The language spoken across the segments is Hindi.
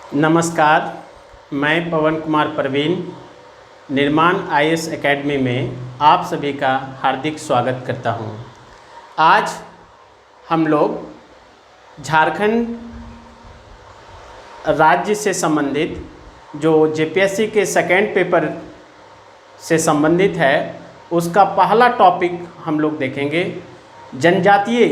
नमस्कार, मैं पवन कुमार परवीन निर्माण आईएएस एकेडमी में आप सभी का हार्दिक स्वागत करता हूं। आज हम लोग झारखंड राज्य से संबंधित जो जेपीएससी के सेकेंड पेपर से संबंधित है उसका पहला टॉपिक हम लोग देखेंगे। जनजातीय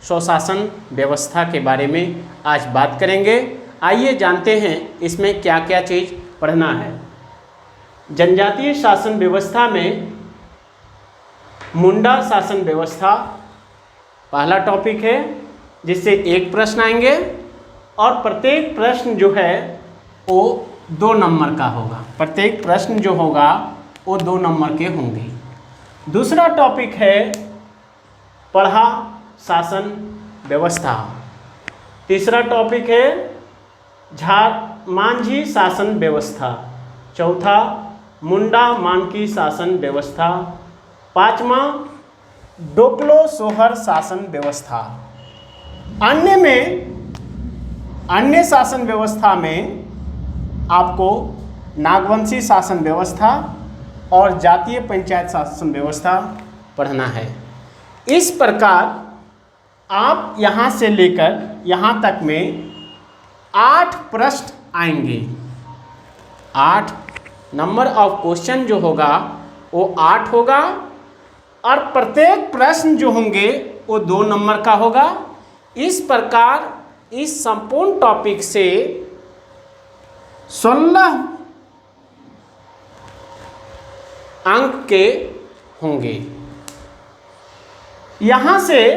स्वशासन व्यवस्था के बारे में आज बात करेंगे। आइए जानते हैं इसमें क्या क्या चीज़ पढ़ना है। जनजातीय शासन व्यवस्था में मुंडा शासन व्यवस्था पहला टॉपिक है, जिससे एक प्रश्न आएंगे और प्रत्येक प्रश्न जो है वो 2 नंबर का होगा। प्रत्येक प्रश्न जो होगा वो 2 नंबर के होंगे। दूसरा टॉपिक है पढ़ा शासन व्यवस्था। तीसरा टॉपिक है मांझी शासन व्यवस्था। चौथा मुंडा मानकी शासन व्यवस्था। पांचवा डोकलो सोहर शासन व्यवस्था। अन्य शासन व्यवस्था में आपको नागवंशी शासन व्यवस्था और जातीय पंचायत शासन व्यवस्था पढ़ना है। इस प्रकार आप यहाँ से लेकर यहाँ तक में 8 प्रश्न आएंगे। 8 नंबर ऑफ क्वेश्चन जो होगा वो 8 होगा और प्रत्येक प्रश्न जो होंगे वो 2 नंबर का होगा। इस प्रकार इस संपूर्ण टॉपिक से 16 अंक के होंगे। यहाँ से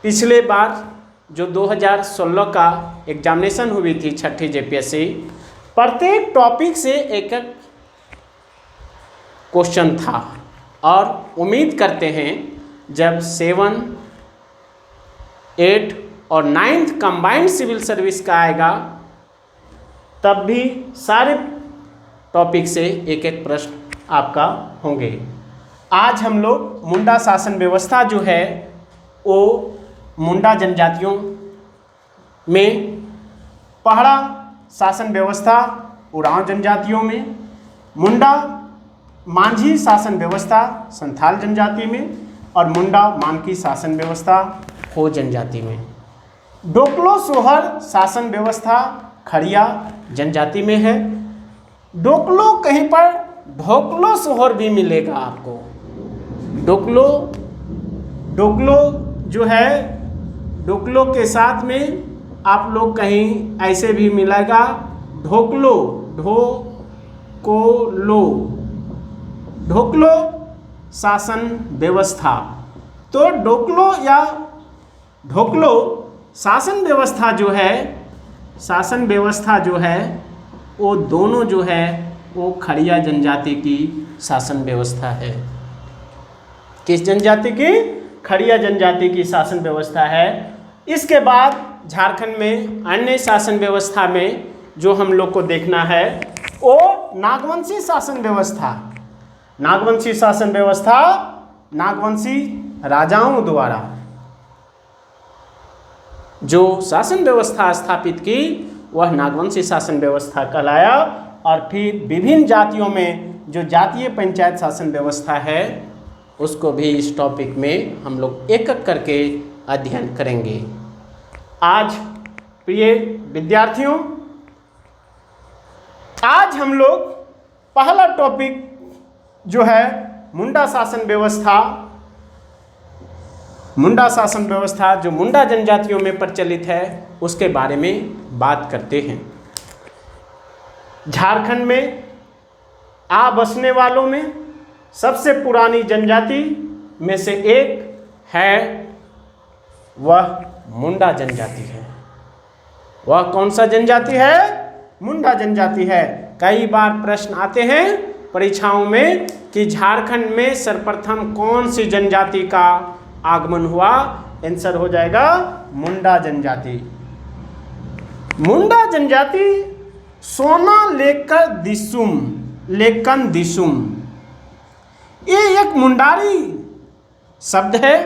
पिछले बार जो 2016 का एग्जामिनेशन हुई थी छठी जेपीएससी, प्रत्येक टॉपिक से एक एक क्वेश्चन था और उम्मीद करते हैं जब 7, 8 और 9th कंबाइंड सिविल सर्विस का आएगा तब भी सारे टॉपिक से एक एक प्रश्न आपका होंगे। आज हम लोग मुंडा शासन व्यवस्था जो है वो मुंडा जनजातियों में, पहड़ा शासन व्यवस्था उरांव जनजातियों में, मुंडा मांझी शासन व्यवस्था संथाल जनजाति में और मुंडा मानकी शासन व्यवस्था हो जनजाति में। डोकलो सोहर शासन व्यवस्था खड़िया जनजाति में है। डोकलो कहीं पर ढोकलो सोहर भी मिलेगा आपको। डोकलो जो है, डोकलो के साथ में आप लोग कहीं ऐसे भी मिलेगा ढोकलो, ढोकलो शासन व्यवस्था। तो डोकलो या ढोकलो शासन व्यवस्था जो है वो दोनों जो है वो खड़िया जनजाति की शासन व्यवस्था है। किस जनजाति की? खड़िया जनजाति की शासन व्यवस्था है। इसके बाद झारखंड में अन्य शासन व्यवस्था में जो हम लोग को देखना है वो नागवंशी शासन व्यवस्था। नागवंशी शासन व्यवस्था नागवंशी राजाओं द्वारा जो शासन व्यवस्था स्थापित की वह नागवंशी शासन व्यवस्था कहलाया। और फिर विभिन्न जातियों में जो जातीय पंचायत शासन व्यवस्था है उसको भी इस टॉपिक में हम लोग एक एक करके अध्ययन करेंगे। आज प्रिय विद्यार्थियों, आज हम लोग पहला टॉपिक जो है मुंडा शासन व्यवस्था जो मुंडा जनजातियों में प्रचलित है उसके बारे में बात करते हैं। झारखंड में बसने वालों में सबसे पुरानी जनजाति में से एक है वह मुंडा जनजाति है। वह कौन सा जनजाति है? मुंडा जनजाति है। कई बार प्रश्न आते हैं परीक्षाओं में कि झारखंड में सर्वप्रथम कौन सी जनजाति का आगमन हुआ? आंसर हो जाएगा मुंडा जनजाति। मुंडा जनजाति सोना लेकन दिसुम ये एक मुंडारी शब्द है।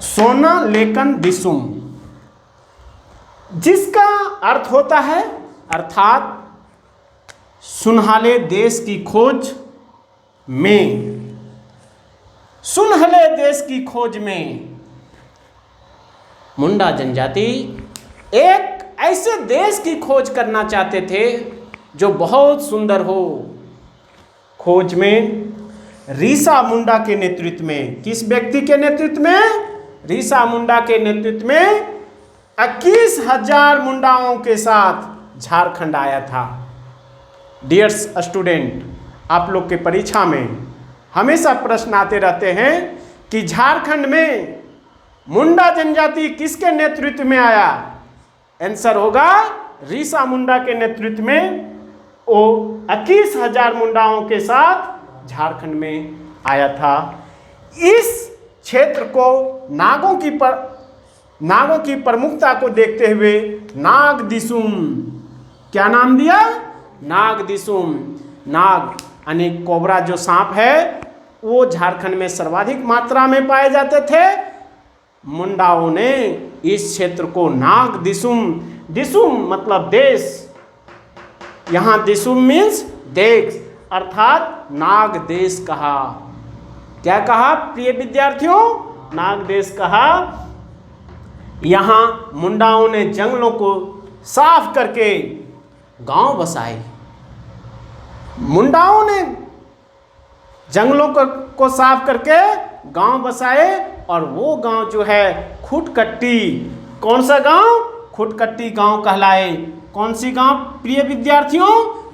सोना लेकन दिसुम जिसका अर्थ होता है अर्थात सुनहले देश की खोज में, सुनहले देश की खोज में मुंडा जनजाति एक ऐसे देश की खोज करना चाहते थे जो बहुत सुंदर हो। खोज में रीसा मुंडा के नेतृत्व में, किस व्यक्ति के नेतृत्व में? रीसा मुंडा के नेतृत्व में 21,000 मुंडाओं के साथ झारखंड आया था। डियर्स स्टूडेंट, आप लोग के परीक्षा में हमेशा प्रश्न आते रहते हैं कि झारखंड में मुंडा जनजाति किसके नेतृत्व में आया? आंसर होगा रीसा मुंडा के नेतृत्व में वो 21,000 मुंडाओं के साथ झारखंड में आया था। इस क्षेत्र को नागों की प्रमुखता को देखते हुए नाग दिसुम, क्या नाम दिया? नाग दिसुम। नाग यानी कोबरा जो सांप है वो झारखंड में सर्वाधिक मात्रा में पाए जाते थे। मुंडाओं ने इस क्षेत्र को नाग दिसुम, दिसुम मतलब देश, यहाँ दिसुम मीन्स देश, अर्थात नाग देश कहा। क्या कहा प्रिय विद्यार्थियों? नाग देश कहा। यहाँ मुंडाओं ने जंगलों को साफ करके गांव बसाए। मुंडाओं ने जंगलों को साफ करके गांव बसाए और वो गांव जो है खुटकट्टी, कौन सा गांव? खुटकट्टी गांव कहलाए। कौन सी गांव प्रिय विद्यार्थियों?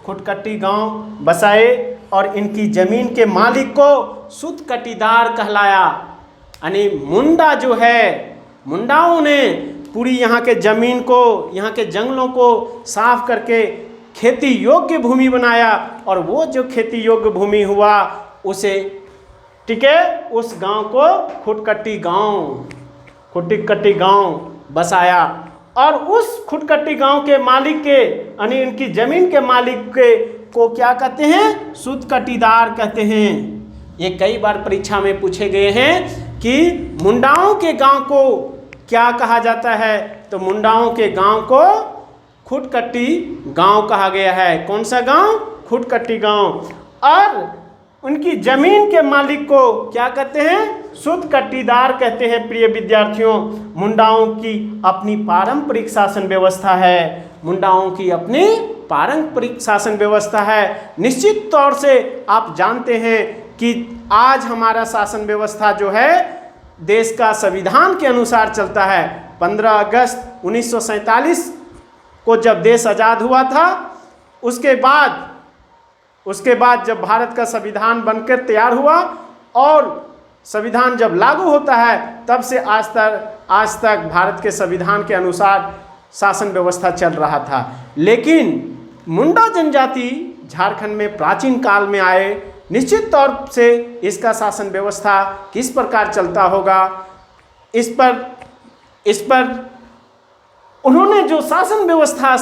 खुटकट्टी गांव बसाए और इनकी जमीन के मालिक को सुत कटीदार कहलाया। यानी मुंडा जो है, मुंडाओं ने पूरी यहाँ के जमीन को, यहाँ के जंगलों को साफ करके खेती योग्य भूमि बनाया और वो जो खेती योग्य भूमि हुआ उसे, ठीक है, उस गांव को खुटकट्टी गांव बसाया। और उस खुटकट्टी गांव के मालिक के यानी इनकी जमीन के मालिक के को क्या कहते हैं? सुत कटीदार कहते हैं। ये कई बार परीक्षा में पूछे गए हैं कि मुंडाओं के गांव को क्या कहा जाता है? तो मुंडाओं के गांव को खुटकट्टी गांव कहा गया है। कौन सा गांव? खुटकट्टी गांव। और उनकी जमीन के मालिक को क्या कहते हैं? सुत कटीदार कहते हैं। प्रिय विद्यार्थियों, मुंडाओं की अपनी पारंपरिक शासन व्यवस्था है। मुंडाओं की अपनी पारंपरिक शासन व्यवस्था है। निश्चित तौर से आप जानते हैं कि आज हमारा शासन व्यवस्था जो है देश का संविधान के अनुसार चलता है। 15 अगस्त 1947 को जब देश आज़ाद हुआ था, उसके बाद जब भारत का संविधान बनकर तैयार हुआ और संविधान जब लागू होता है तब से आज तक भारत के संविधान के अनुसार शासन व्यवस्था चल रहा था। लेकिन मुंडा जनजाति झारखंड में प्राचीन काल में आए। निश्चित तौर से इसका शासन व्यवस्था किस प्रकार चलता होगा, इस पर उन्होंने जो शासन व्यवस्था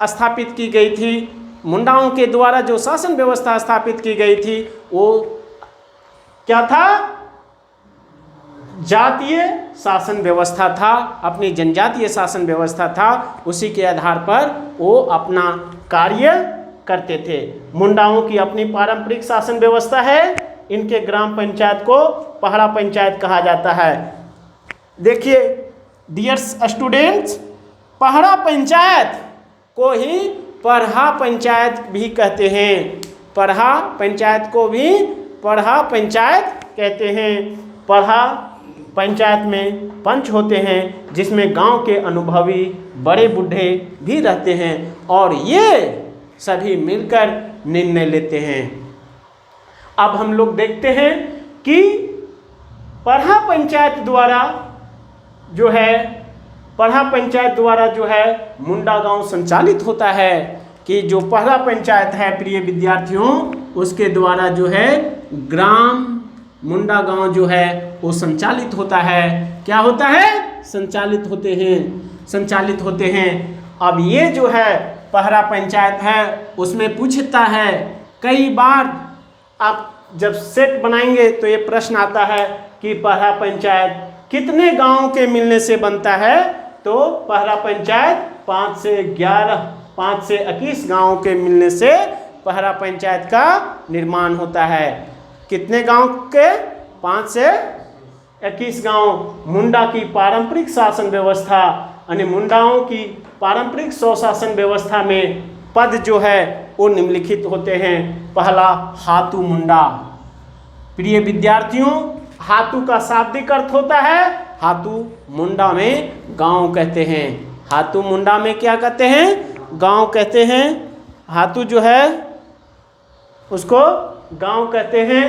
स्थापित की गई थी, मुंडाओं के द्वारा जो शासन व्यवस्था स्थापित की गई थी वो क्या था? जातीय शासन व्यवस्था था, अपनी जनजातीय शासन व्यवस्था था। उसी के आधार पर वो अपना कार्य करते थे। मुंडाओं की अपनी पारंपरिक शासन व्यवस्था है। इनके ग्राम पंचायत को पहड़ा पंचायत कहा जाता है। देखिए डियर्स स्टूडेंट्स, पहड़ा पंचायत को ही पढ़ा पंचायत भी कहते हैं। पढ़ा पंचायत को भी पढ़ा पंचायत कहते हैं। पढ़ा पंचायत में पंच होते हैं जिसमें गांव के अनुभवी बड़े बूढ़े भी रहते हैं और ये सभी मिलकर निर्णय लेते हैं। अब हम लोग देखते हैं कि पढ़ा पंचायत द्वारा जो है मुंडा गांव संचालित होता है। कि जो पहला पंचायत है प्रिय विद्यार्थियों, उसके द्वारा जो है ग्राम मुंडा गांव जो है वो संचालित होता है। क्या होता है? संचालित होते हैं। अब ये जो है पहरा पंचायत है उसमें पूछता है, कई बार आप जब सेट बनाएंगे तो ये प्रश्न आता है कि पहरा पंचायत कितने गांव के मिलने से बनता है? तो पहला पंचायत 5 से 21 गांवों के मिलने से पहला पंचायत का निर्माण होता है। कितने गांव के? 5 से 21 गांव। मुंडा की पारंपरिक शासन व्यवस्था यानी मुंडाओं की पारंपरिक स्वशासन व्यवस्था में पद जो है वो निम्नलिखित होते हैं। पहला हातू मुंडा। प्रिय विद्यार्थियों, हातू का शाब्दिक अर्थ होता है, हातू मुंडा में गांव कहते हैं। हातू मुंडा में क्या कहते हैं? गांव कहते हैं। हातू जो है उसको गांव कहते हैं।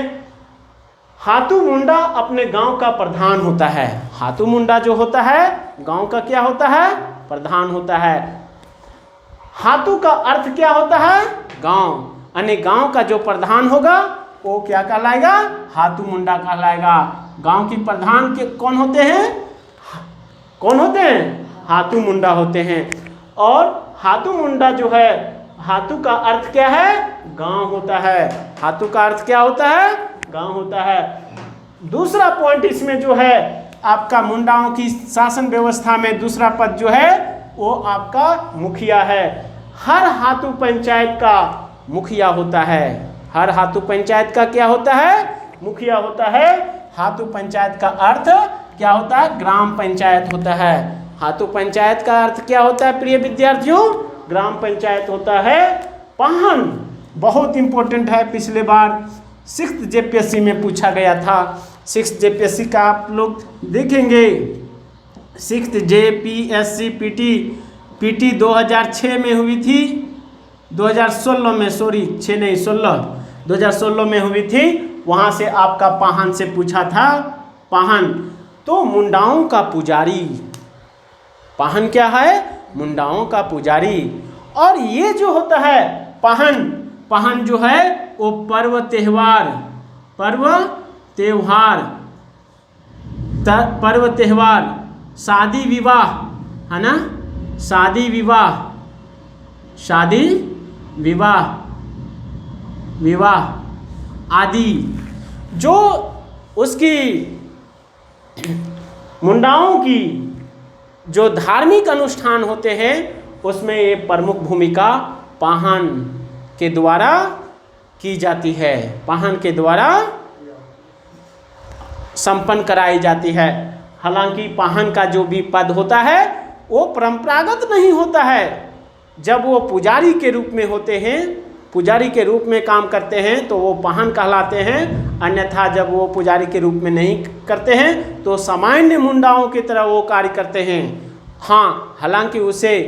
हातू मुंडा अपने गांव का प्रधान होता है। हातू मुंडा जो होता है गांव का क्या होता है? प्रधान होता है। हातू का अर्थ क्या होता है? गांव। यानी गांव का जो प्रधान होगा वो क्या कहलाएगा? हातू मुंडा कहलाएगा। गांव की प्रधान के कौन होते हैं? कौन होते हैं? हातू मुंडा होते हैं। और हातू मुंडा जो है, हातू का अर्थ क्या है? गांव होता है। हातू का अर्थ क्या होता है? गांव होता है। दूसरा पॉइंट इसमें जो है आपका मुंडाओं की शासन व्यवस्था में दूसरा पद जो है वो आपका मुखिया है। हर हातू पंचायत का मुखिया होता है। हर हातू पंचायत का क्या होता है? मुखिया होता है। हातू पंचायत का अर्थ क्या होता है? ग्राम पंचायत होता है। हातू पंचायत का अर्थ क्या होता है प्रिय विद्यार्थियों? ग्राम पंचायत होता है। पाहन बहुत इंपॉर्टेंट है, पिछले बार 6th जेपीएससी में पूछा गया था। 6th जेपीएससी का आप लोग देखेंगे। 6th जेपीएससी पीटी 2006 में हुई थी, 2016 में, सॉरी 6 नहीं 2016 में हुई थी। वहाँ से आपका पाहन से पूछा था। पाहन तो मुंडाओं का पुजारी। पाहन क्या है? मुंडाओं का पुजारी। और ये जो होता है पाहन जो है वो पर्व त्योहार, शादी विवाह है ना, शादी विवाह आदि जो उसकी मुंडाओं की जो धार्मिक अनुष्ठान होते हैं उसमें ये प्रमुख भूमिका पाहन के द्वारा की जाती है। पाहन के द्वारा संपन्न कराई जाती है। हालांकि पाहन का जो भी पद होता है वो परंपरागत नहीं होता है। जब वो पुजारी के रूप में होते हैं, पुजारी के रूप में काम करते हैं तो वो पाहन कहलाते हैं। अन्यथा जब वो पुजारी के रूप में नहीं करते हैं तो सामान्य मुंडाओं की तरह वो कार्य करते हैं। हाँ, हालांकि उसे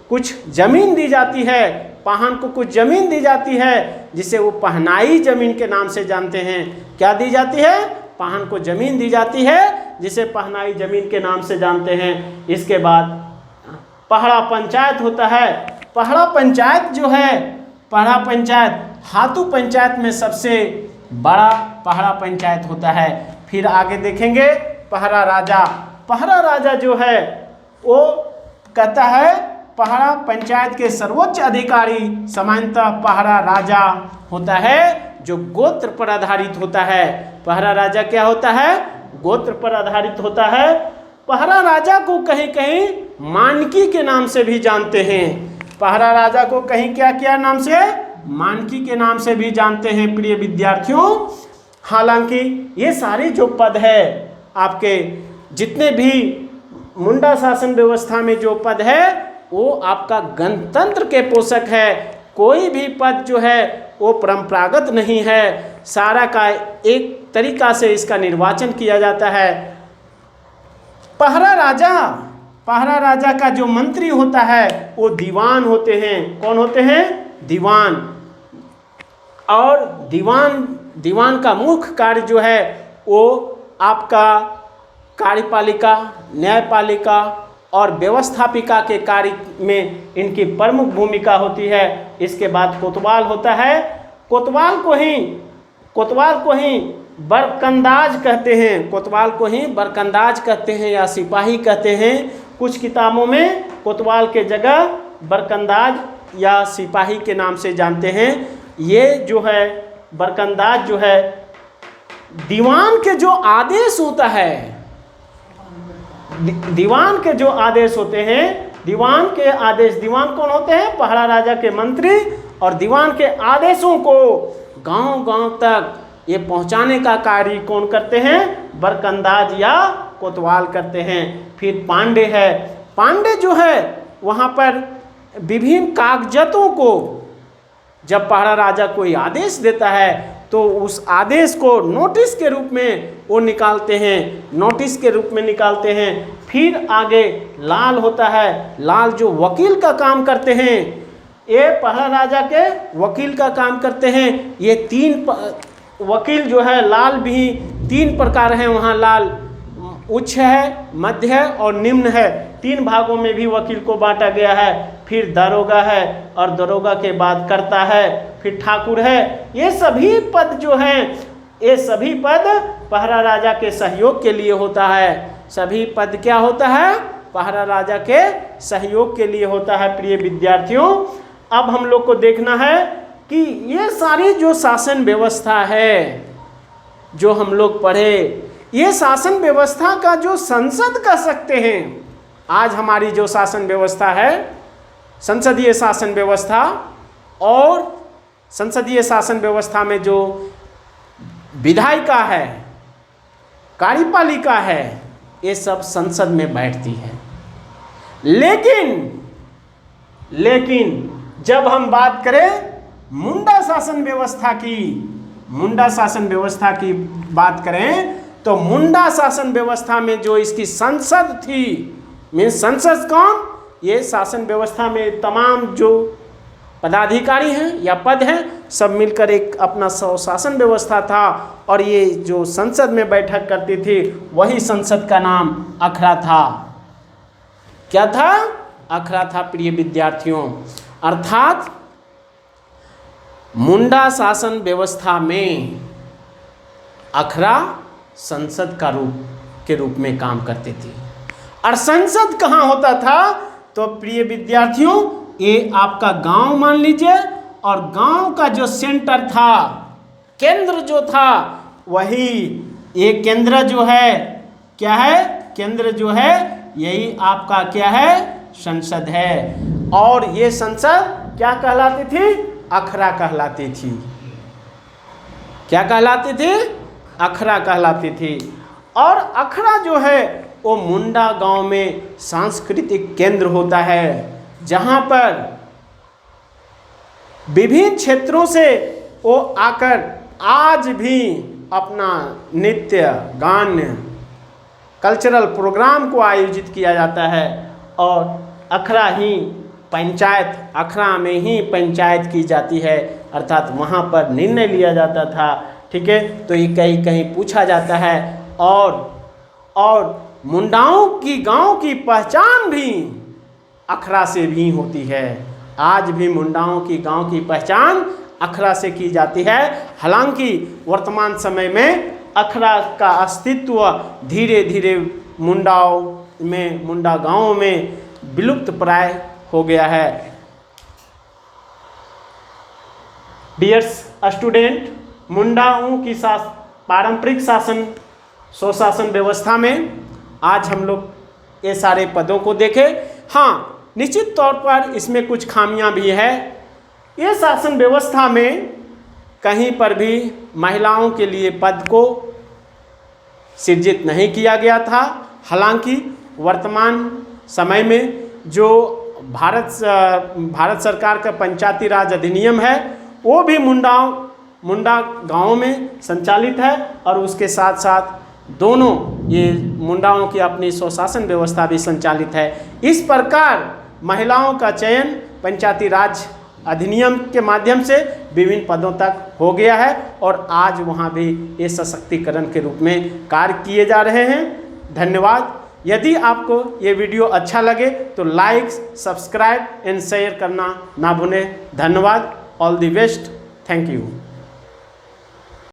कुछ जमीन दी जाती है, पाहन को कुछ जमीन दी जाती है जिसे वो पहनाई जमीन के नाम से जानते हैं। क्या दी जाती है? पाहन को जमीन दी जाती है जिसे पहनाई जमीन के नाम से जानते हैं। इसके बाद पहड़ा पंचायत होता है। पहड़ा पंचायत जो है, पहड़ा पंचायत हातू पंचायत में सबसे बड़ा पहड़ा पंचायत होता है। फिर आगे देखेंगे पहरा राजा। पहरा राजा जो है वो कहता है पहरा पंचायत के सर्वोच्च अधिकारी सामान्यतः पहरा राजा होता है जो गोत्र पर आधारित होता है। पहरा राजा क्या होता है? गोत्र पर आधारित होता है। पहरा राजा को कहीं कहीं मानकी के नाम से भी जानते हैं। पहरा राजा को कहीं क्या क्या नाम से? मानकी के नाम से भी जानते हैं प्रिय विद्यार्थियों। हालांकि ये सारे जो पद है आपके, जितने भी मुंडा शासन व्यवस्था में जो पद है वो आपका गणतंत्र के पोषक है। कोई भी पद जो है वो परंपरागत नहीं है। सारा का एक तरीका से इसका निर्वाचन किया जाता है। पहरा राजा का जो मंत्री होता है वो दीवान होते हैं। कौन होते हैं? दीवान। और दीवान का मुख्य कार्य जो है वो आपका कार्यपालिका, न्यायपालिका और व्यवस्थापिका के कार्य में इनकी प्रमुख भूमिका होती है। इसके बाद कोतवाल होता है। कोतवाल को ही बरकंदाज कहते हैं। कोतवाल को ही बरकंदाज कहते हैं या सिपाही कहते हैं। कुछ किताबों में कोतवाल के जगह बरकंदाज या सिपाही के नाम से जानते हैं। ये जो है बरकंदाज जो है दीवान के जो आदेश होता है, दीवान के जो आदेश होते हैं, दीवान के आदेश, दीवान कौन होते हैं? पहला राजा के मंत्री। और दीवान के आदेशों को गांव-गांव तक ये पहुंचाने का कार्य कौन करते हैं? बरकंदाज या कोतवाल करते हैं। फिर पांडे है, पांडे जो है वहाँ पर विभिन्न कागजातों को, जब पहला राजा कोई आदेश देता है तो उस आदेश को नोटिस के रूप में वो निकालते हैं, नोटिस के रूप में निकालते हैं। फिर आगे लाल होता है, लाल जो वकील का काम करते हैं, ये पहला राजा के वकील का काम करते हैं। ये तीन वकील जो है, लाल भी 3 प्रकार हैं वहाँ, लाल उच्च है, मध्य है और निम्न है। 3 भागों में भी वकील को बांटा गया है। फिर दरोगा है और दरोगा के बाद कर्ता है, फिर ठाकुर है। ये सभी पद जो हैं, ये सभी पद पहला राजा के सहयोग के लिए होता है। सभी पद क्या होता है? पहला राजा के सहयोग के लिए होता है। प्रिय विद्यार्थियों, अब हम लोग को देखना है कि ये सारी जो शासन व्यवस्था है जो हम लोग पढ़े, ये शासन व्यवस्था का जो संसद कह सकते हैं। आज हमारी जो शासन व्यवस्था है, संसदीय शासन व्यवस्था, और संसदीय शासन व्यवस्था में जो विधायिका है, कार्यपालिका है, ये सब संसद में बैठती है। लेकिन जब हम बात करें मुंडा शासन व्यवस्था की, मुंडा शासन व्यवस्था की बात करें तो मुंडा शासन व्यवस्था में जो इसकी संसद थी, मीन्स संसद कौन? ये शासन व्यवस्था में तमाम जो पदाधिकारी हैं या पद हैं, सब मिलकर एक अपना शासन व्यवस्था था। और ये जो संसद में बैठक करती थी, वही संसद का नाम अखड़ा था। क्या था? अखड़ा था। प्रिय विद्यार्थियों, अर्थात मुंडा शासन व्यवस्था में अखड़ा संसद का रूप में काम करती थी। और संसद कहाँ होता था? तो प्रिय विद्यार्थियों, ये आपका गांव मान लीजिए, और गांव का जो सेंटर था, केंद्र जो था, वही ये केंद्र जो है क्या है? केंद्र जो है यही आपका क्या है? संसद है। और ये संसद क्या कहलाती थी? अखड़ा कहलाती थी। क्या कहलाती थी? अखड़ा कहलाती थी। और अखड़ा जो है वो मुंडा गांव में सांस्कृतिक केंद्र होता है, जहां पर विभिन्न क्षेत्रों से वो आकर आज भी अपना नृत्य, गान, कल्चरल प्रोग्राम को आयोजित किया जाता है। और अखड़ा ही पंचायत, अखड़ा में ही पंचायत की जाती है, अर्थात वहाँ पर निर्णय लिया जाता था। ठीक है, तो ये कहीं कहीं पूछा जाता है। और मुंडाओं की गांव की पहचान भी अखड़ा से भी होती है। आज भी मुंडाओं की गांव की पहचान अखड़ा से की जाती है। हालांकि वर्तमान समय में अखड़ा का अस्तित्व धीरे धीरे मुंडाओं में, मुंडा गांवों में विलुप्त प्राय हो गया है। डियर स्टूडेंट, मुंडाओं की पारंपरिक शासन, स्वशासन व्यवस्था में आज हम लोग ये सारे पदों को देखें। हाँ, निश्चित तौर पर इसमें कुछ खामियां भी है। ये शासन व्यवस्था में कहीं पर भी महिलाओं के लिए पद को सृजित नहीं किया गया था। हालांकि वर्तमान समय में जो भारत सरकार का पंचायती राज अधिनियम है, वो भी मुंडा गाँव में संचालित है। और उसके साथ साथ दोनों ये मुंडाओं की अपनी स्वशासन व्यवस्था भी संचालित है। इस प्रकार महिलाओं का चयन पंचायती राज अधिनियम के माध्यम से विभिन्न पदों तक हो गया है। और आज वहाँ भी ये सशक्तिकरण के रूप में कार्य किए जा रहे हैं। धन्यवाद। यदि आपको ये वीडियो अच्छा लगे तो लाइक, सब्सक्राइब एंड शेयर करना ना भूलें। धन्यवाद। All the best. Thank you.